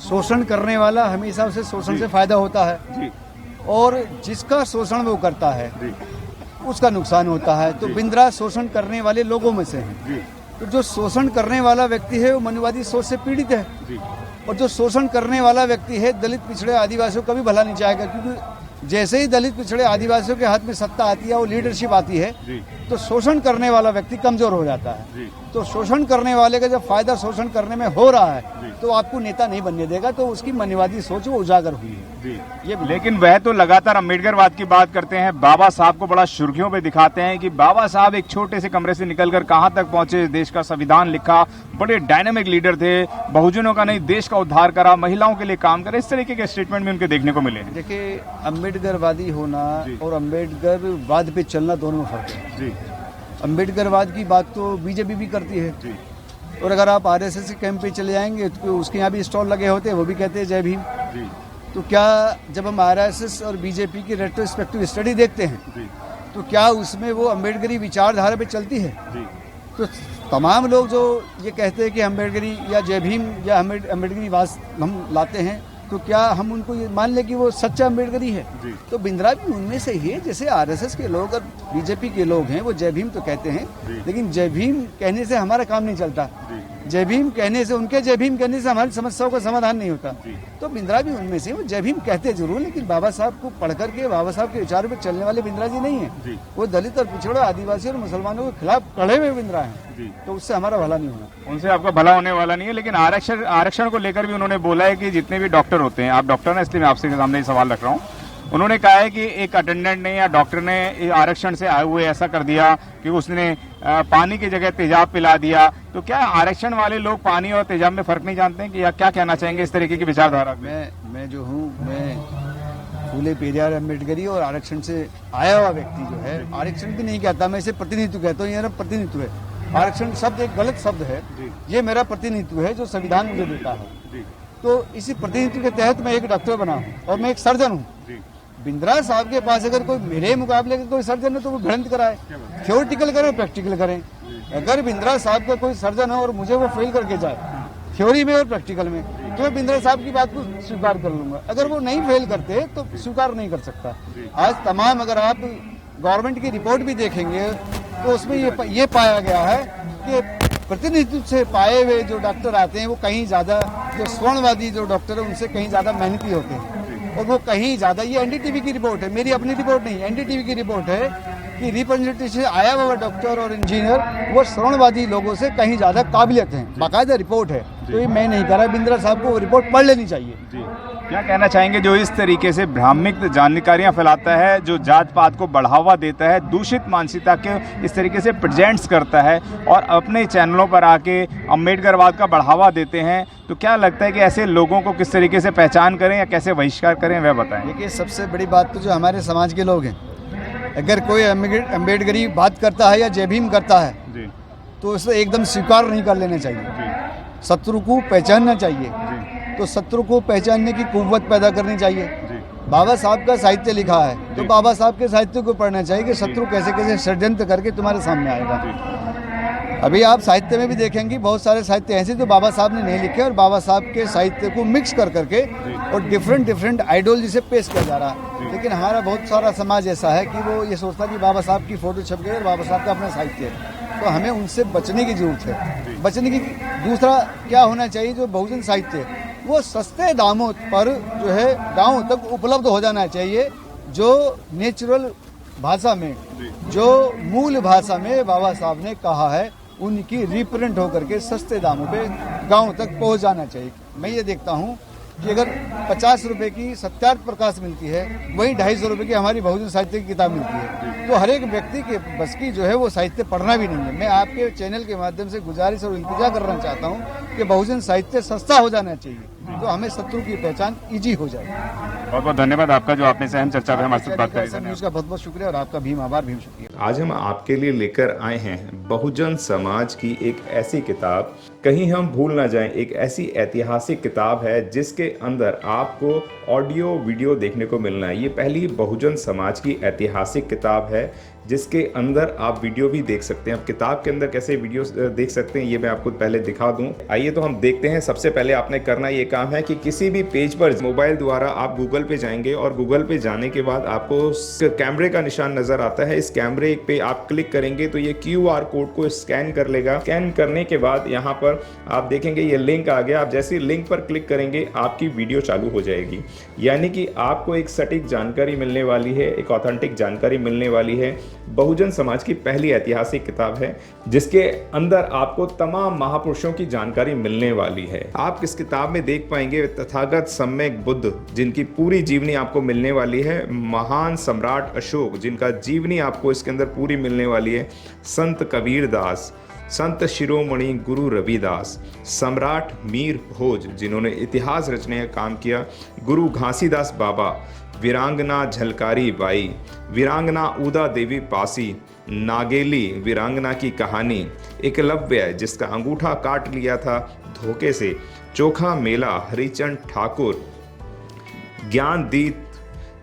शोषण करने वाला हमेशा उसे शोषण से फायदा होता है जी और जिसका शोषण वो करता है जी उसका नुकसान होता है। तो बिंद्रा शोषण करने वाले लोगों में से है। जी तो जो शोषण करने वाला व्यक्ति है वो मनुवादी सोच से पीड़ित है जी और जो शोषण करने वाला व्यक्ति है दलित पिछड़े आदिवासियों का भी भला नहीं चाहेगा, क्योंकि जैसे ही दलित पिछड़े आदिवासियों के हाथ में सत्ता आती है और लीडरशिप आती है जी तो शोषण करने वाला व्यक्ति कमजोर हो जाता है। जी तो शोषण करने वाले का जब फायदा शोषण करने में हो रहा है जी। तो आपको नेता नहीं बनने देगा। तो उसकी मनुवादी सोच वो उजागर हुई है। जी ये लेकिन वह तो लगातार अम्बेडकरवाद की बात करते हैं, बाबा साहब को बड़ा सुर्खियों पे दिखाते हैं कि बाबा साहब एक छोटे से कमरे से निकलकर कहां तक पहुंचे, देश का संविधान लिखा, बड़े डायनेमिक लीडर थे, बहुजनों का नहीं देश का उद्धार करा, महिलाओं के लिए काम करे, इस तरीके के स्टेटमेंट भी उनके देखने को मिले हैं। देखिए, अम्बेडकरवादी होना जी। और अम्बेडकरवाद पे चलना दोनों में फर्क है। जी अम्बेडकरवाद की बात तो बीजेपी भी करती है जी और अगर आप आरएसएस के कैंप पे चले जाएंगे तो उसके यहाँ भी स्टॉल लगे होते हैं, वो भी कहते हैं जय भीम। जी तो क्या जब हम आरएसएस और बीजेपी की रेट्रोस्पेक्टिव स्टडी देखते हैं जी तो क्या उसमें वो अम्बेडकरी विचारधारा पे चलती है? जी तो तमाम लोग जो ये कहते हैं कि अम्बेडकरी या जय भीम या अम्बेडकरी वाद हम लाते हैं तो क्या हम उनको ये मान लें कि वो सच्चा अम्बेडकरी है? जी तो बिंद्रा भी उनमें से ही है। जैसे आरएसएस के लोग और बीजेपी के लोग हैं वो जय भीम तो कहते हैं, जी। लेकिन जय भीम कहने से हमारा काम नहीं चलता। जी जय भीम कहने से, उनके जय भीम कहने से हमारी समस्याओं का समाधान नहीं होता। जी तो बिंद्रा भी उनमें से, वो जय भीम कहते जरूर, लेकिन बाबा साहब को पढ़ करके बाबा साहब के विचारों पर चलने वाले बिंद्रा जी नहीं है। जी वो दलित और पिछड़े आदिवासी और मुसलमानों के खिलाफ खड़े हुए बिंद्रा हैं। जी तो उससे हमारा भला नहीं होना। उनसे आपका भला होने वाला नहीं है। लेकिन आरक्षण को लेकर भी उन्होंने बोला है कि जितने भी डॉक्टर होते हैं, आप डॉक्टर हैं इसलिए मैं आपसे सामने ये सवाल रख रहा हूँ, उन्होंने कहा है कि एक अटेंडेंट ने या डॉक्टर ने आरक्षण से आए हुए ऐसा कर दिया कि उसने पानी की जगह तेजाब पिला दिया। तो क्या आरक्षण वाले लोग पानी और तेजाब में फर्क नहीं जानते हैं कि या क्या कहना चाहेंगे इस तरीके की विचारधारा में? मैं जो हूँ, मैं फूले पेरियार अम्बेडकरी और आरक्षण से आया हुआ व्यक्ति जो है, आरक्षण भी नहीं कहता मैं, इसे प्रतिनिधित्व कहता हूँ। ये मेरा प्रतिनिधित्व है। आरक्षण शब्द एक गलत शब्द है। ये मेरा प्रतिनिधित्व है जो संविधान मुझे देता है। जी तो इसी प्रतिनिधित्व के तहत मैं एक डॉक्टर बना हूँ और मैं एक सर्जन हूँ। जी बिंद्रा साहब के पास अगर कोई मेरे मुकाबले का कोई सर्जन है तो वो भिड़ंत कराए, थ्योरिटिकल करें, प्रैक्टिकल करें। अगर बिंद्रा साहब का कोई सर्जन है और मुझे वो फेल करके जाए थ्योरी में और प्रैक्टिकल में, तो मैं बिंद्रा साहब की बात को स्वीकार कर लूंगा। अगर वो नहीं फेल करते तो स्वीकार नहीं कर सकता। आज तमाम, अगर आप गवर्नमेंट की रिपोर्ट भी देखेंगे तो उसमें ये पाया गया है कि प्रतिनिधित्व से पाए हुए जो डॉक्टर आते हैं वो कहीं ज्यादा, जो स्वर्णवादी जो डॉक्टर है उनसे कहीं ज्यादा मेहनती होते हैं और वो कहीं ज्यादा, ये एनडीटीवी की रिपोर्ट है, मेरी अपनी रिपोर्ट नहीं, एनडीटीवी की रिपोर्ट है कि रिप्रेजेंटेटिव से आया हुआ डॉक्टर और इंजीनियर वो श्रवणवादी लोगों से कहीं ज्यादा काबिलियत हैं। बाकायदा रिपोर्ट है। तो ये मैं नहीं कर रहा, बिंद्रा साहब को वो रिपोर्ट पढ़ लेनी चाहिए। जी क्या कहना चाहेंगे जो इस तरीके से भ्रामक जानकारियां फैलाता है, जो जात पात को बढ़ावा देता है, दूषित मानसिकता के इस तरीके से प्रेजेंट्स करता है और अपने चैनलों पर आके अम्बेडकरवाद का बढ़ावा देते हैं, तो क्या लगता है कि ऐसे लोगों को किस तरीके से पहचान करें या कैसे बहिष्कार करें, वह बताएं? देखिए, सबसे बड़ी बात तो जो हमारे समाज के लोग हैं, अगर कोई अम्बेडकरी बात करता है या जय भीम करता है जी तो उसे एकदम स्वीकार नहीं कर लेना चाहिए। जी शत्रु को पहचानना चाहिए। जी तो शत्रु को पहचानने की कुव्वत पैदा करनी चाहिए। जी बाबा साहब का साहित्य लिखा है तो बाबा साहब के साहित्य को पढ़ना चाहिए कि शत्रु कैसे कैसे षड्यंत्र करके तुम्हारे सामने आएगा। अभी आप साहित्य में भी देखेंगे बहुत सारे साहित्य ऐसे जो बाबा साहब ने नहीं लिखे और बाबा साहब के साहित्य को मिक्स कर करके और डिफरेंट आइडियोलॉजी से पेश किया जा रहा है। लेकिन हमारा बहुत सारा समाज ऐसा है कि वो ये सोचता है कि बाबा साहब की फोटो छप गई और बाबा साहब का अपना साहित्य है। तो हमें उनसे बचने की जरूरत है। बचने की दूसरा क्या होना चाहिए, जो बहुजन साहित्य वो सस्ते दामों पर जो है गाँव तक उपलब्ध हो जाना चाहिए। जो नेचुरल भाषा में, जो मूल भाषा में बाबा साहब ने कहा है, उनकी रिप्रिंट होकर के सस्ते दामों पे गांव तक पहुंच जाना चाहिए। मैं ये देखता हूं कि अगर 50 रुपए की सत्यार्थ प्रकाश मिलती है, वही 250 रुपए की हमारी बहुजन साहित्य की किताब मिलती है। तो हर एक व्यक्ति के बस की जो है वो साहित्य पढ़ना भी नहीं है। मैं आपके चैनल के माध्यम से गुजारिश और इल्तिजा करना चाहता हूँ कि बहुजन साहित्य सस्ता हो जाना चाहिए, तो हमें शत्रु की पहचान इजी हो जाए। बहुत बहुत धन्यवाद आपका जो आपने सहम चर्चा में हमारे साथ बात करी। उसका बहुत बहुत शुक्रिया और आपका भीम आभार, भीम शुक्रिया। आज हम आपके लिए लेकर आए हैं बहुजन समाज की एक ऐसी किताब, कहीं हम भूल ना जाएं, एक ऐसी ऐतिहासिक किताब है जिसके अंदर आपको ऑडियो वीडियो देखने को मिलना है। ये पहली बहुजन समाज की ऐतिहासिक किताब है जिसके अंदर आप वीडियो भी देख सकते हैं। अब किताब के अंदर कैसे वीडियो देख सकते हैं ये मैं आपको पहले दिखा दूं। आइए तो हम देखते हैं। सबसे पहले आपने करना ये काम है कि किसी भी पेज पर मोबाइल द्वारा आप गूगल पे जाएंगे और गूगल पे जाने के बाद आपको कैमरे का निशान नजर आता है। इस कैमरे पे आप क्लिक करेंगे तो ये QR कोड को स्कैन कर लेगा। स्कैन करने के बाद यहाँ पर आप देखेंगे ये लिंक आ गया। आप जैसे ही लिंक पर क्लिक करेंगे आपकी वीडियो चालू हो जाएगी, यानी कि आपको एक सटीक जानकारी मिलने वाली है, एक ऑथेंटिक जानकारी मिलने वाली है। बहुजन समाज की पहली ऐतिहासिक किताब है जिसके अंदर आपको तमाम महापुरुषों की जानकारी मिलने वाली है। आप इस किताब में देख पाएंगे तथागत सम्यक बुद्ध जिनकी पूरी जीवनी आपको मिलने वाली है, महान सम्राट अशोक जिनका जीवनी आपको इसके अंदर पूरी मिलने वाली है, संत कबीर दास, संत शिरोमणि गुरु रविदास, सम्राट मीर भोज जिन्होंने इतिहास रचने का काम किया, गुरु घासीदास बाबा, वीरांगना झलकारी बाई, वीरांगना उदा देवी पासी, नागेली वीरांगना की कहानी, एकलव्य जिसका अंगूठा काट लिया था धोखे से, चोखा मेला हरिचंद ठाकुर, ज्ञानदीप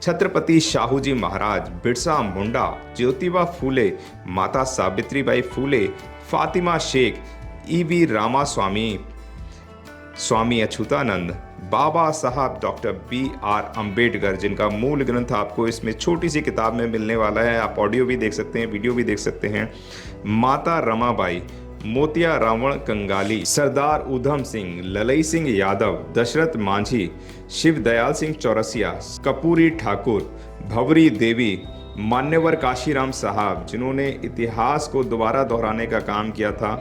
छत्रपति शाहू जी महाराज, बिरसा मुंडा, ज्योतिबा फूले, माता सावित्रीबाई फूले, फातिमा शेख, E.V. रामास्वामी, स्वामी अच्युतानंद, बाबा साहब डॉक्टर B.R. अम्बेडकर जिनका मूल ग्रंथ आपको इसमें छोटी सी किताब में मिलने वाला है। आप ऑडियो भी देख सकते हैं, वीडियो भी देख सकते हैं। माता रमाबाई, मोतिया रावण कंगाली, सरदार उधम सिंह, ललई सिंह यादव, दशरथ मांझी, शिव दयाल सिंह चौरसिया, कपूरी ठाकुर, भवरी देवी, मान्यवर काशीराम साहब जिन्होंने इतिहास को दोबारा दोहराने का काम किया था,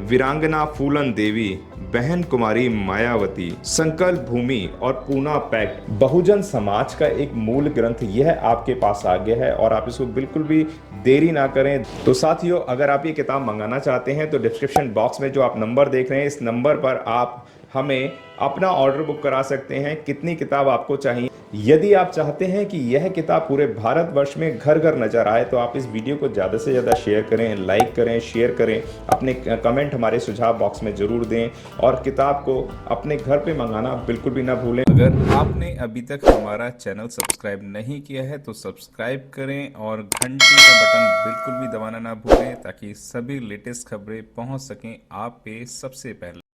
वीरांगना फूलन देवी, बहन कुमारी मायावती, संकल्प भूमि और पूना पैक्ट। बहुजन समाज का एक मूल ग्रंथ यह आपके पास आ गया है और आप इसको बिल्कुल भी देरी ना करें। तो साथियों, अगर आप ये किताब मंगाना चाहते हैं तो डिस्क्रिप्शन बॉक्स में जो आप नंबर देख रहे हैं इस नंबर पर आप हमें अपना ऑर्डर बुक करा सकते हैं। कितनी किताब आपको चाहिए? यदि आप चाहते हैं कि यह किताब पूरे भारतवर्ष में घर घर नजर आए तो आप इस वीडियो को ज़्यादा से ज़्यादा शेयर करें, लाइक करें, शेयर करें, अपने कमेंट हमारे सुझाव बॉक्स में ज़रूर दें और किताब को अपने घर पे मंगाना बिल्कुल भी ना भूलें। अगर आपने अभी तक हमारा चैनल सब्सक्राइब नहीं किया है तो सब्सक्राइब करें और घंटी का बटन बिल्कुल भी दबाना ना भूलें ताकि सभी लेटेस्ट खबरें पहुंच सकें आप पे सबसे पहले।